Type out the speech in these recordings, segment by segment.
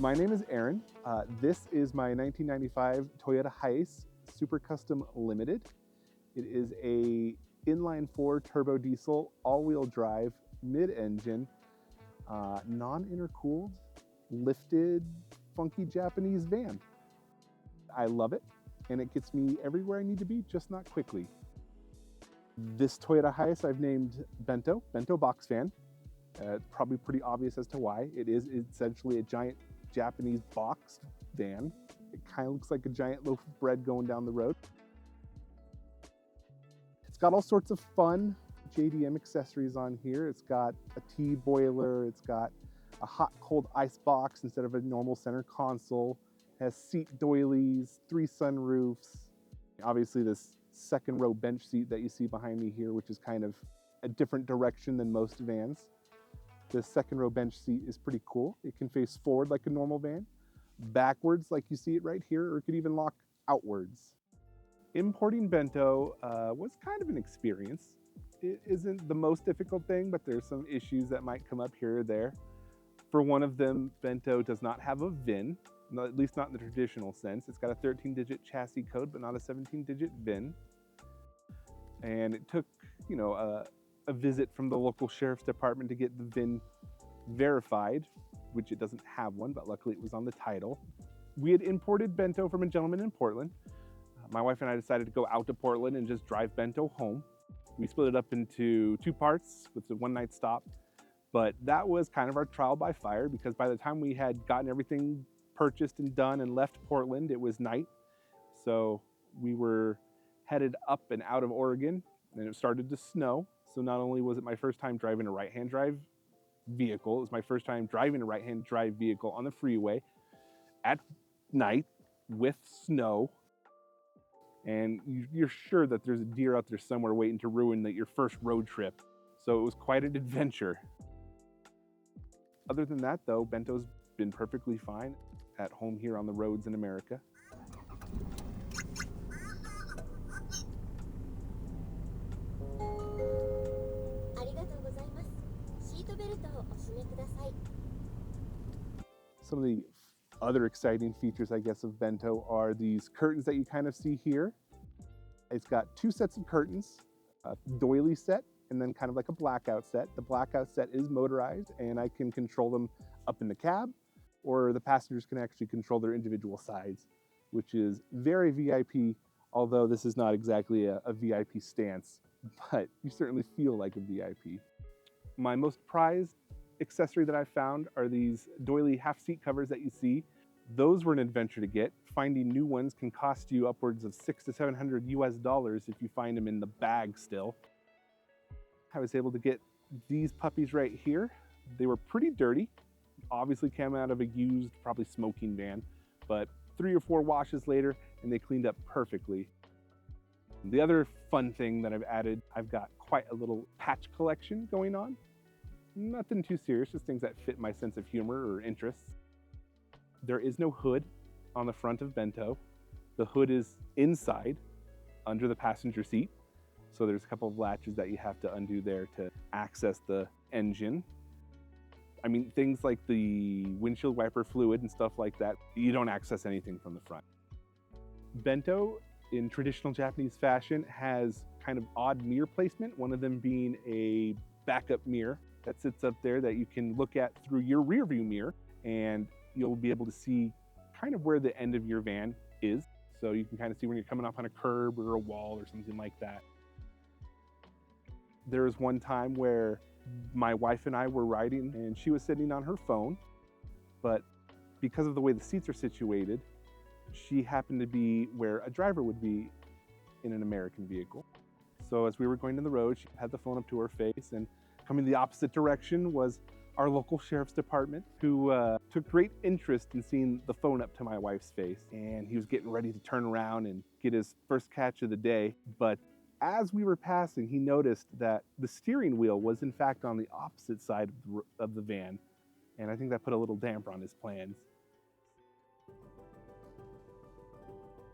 My name is Aaron. This is my 1995 Toyota HiAce Super Custom Limited. It is a inline-4 turbo diesel, all-wheel drive, mid-engine, non-intercooled, lifted, funky Japanese van. I love it, and it gets me everywhere I need to be, just not quickly. This Toyota HiAce I've named Bento Box Van. Probably pretty obvious as to why. It is essentially a giant Japanese box van. It kind of looks like a giant loaf of bread going down the road. It's got all sorts of fun JDM accessories on here. It's got a tea boiler. It's got a hot cold ice box instead of a normal center console. It has seat doilies, 3 sunroofs. Obviously this second row bench seat that you see behind me here, which is kind of a different direction than most vans. The second row bench seat is pretty cool. It can face forward like a normal van, backwards like you see it right here, or it could even lock outwards. Importing Bento was kind of an experience. It isn't the most difficult thing, but there's some issues that might come up here or there. For one of them, Bento does not have a VIN, at least not in the traditional sense. It's got a 13-digit chassis code, but not a 17-digit VIN. And it took, a visit from the local sheriff's department to get the VIN verified, which it doesn't have one, but luckily it was on the title. We had imported Bento from a gentleman in Portland. My wife and I decided to go out to Portland and just drive Bento home. We split it up into 2 parts with a one-night stop, but that was kind of our trial by fire, because by the time we had gotten everything purchased and done and left Portland, it was night. So we were headed up and out of Oregon, and it started to snow. So not only was it my first time driving a right-hand drive vehicle, it was my first time driving a right-hand drive vehicle on the freeway at night with snow. And you're sure that there's a deer out there somewhere waiting to ruin your first road trip. So it was quite an adventure. Other than that though, Bento's been perfectly fine at home here on the roads in America. Some of the other exciting features, I guess, of Bento are these curtains that you kind of see here. It's got 2 sets of curtains, a doily set and then kind of like a blackout set. The blackout set is motorized, and I can control them up in the cab, or the passengers can actually control their individual sides, which is very VIP, although this is not exactly a VIP stance, but you certainly feel like a VIP. My most prized accessory that I found are these doily half seat covers that you see. Those were an adventure to get. Finding new ones can cost you upwards of $600 to $700 US if you find them in the bag still. I was able to get these puppies right here. They were pretty dirty. Obviously came out of a used, probably smoking van, but 3 or 4 washes later and they cleaned up perfectly. The other fun thing that I've added, I've got quite a little patch collection going on. Nothing too serious, just things that fit my sense of humor or interests. There is no hood on the front of Bento. The hood is inside, under the passenger seat. So there's a couple of latches that you have to undo there to access the engine. I mean, things like the windshield wiper fluid and stuff like that, you don't access anything from the front. Bento, in traditional Japanese fashion, has kind of odd mirror placement, one of them being a backup mirror that sits up there that you can look at through your rear view mirror, and you'll be able to see kind of where the end of your van is. So you can kind of see when you're coming up on a curb or a wall or something like that. There was one time where my wife and I were riding and she was sitting on her phone, but because of the way the seats are situated, she happened to be where a driver would be in an American vehicle. So as we were going down the road, she had the phone up to her face, and coming the opposite direction was our local sheriff's department, who took great interest in seeing the phone up to my wife's face. And he was getting ready to turn around and get his first catch of the day. But as we were passing, he noticed that the steering wheel was in fact on the opposite side of the van. And I think that put a little damper on his plans.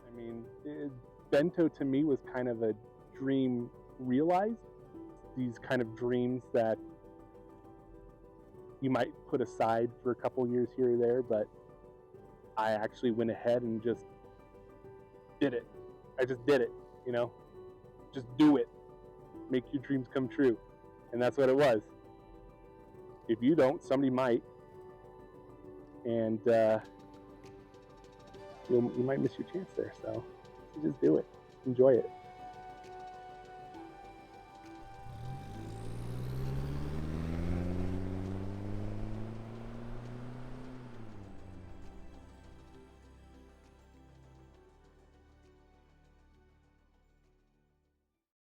I mean, Bento to me was kind of a dream realized. These kind of dreams that you might put aside for a couple years here or there, but I actually went ahead and just did it. I just did it, you know? Just do it. Make your dreams come true. And that's what it was. If you don't, somebody might. And you might miss your chance there. So just do it. Enjoy it.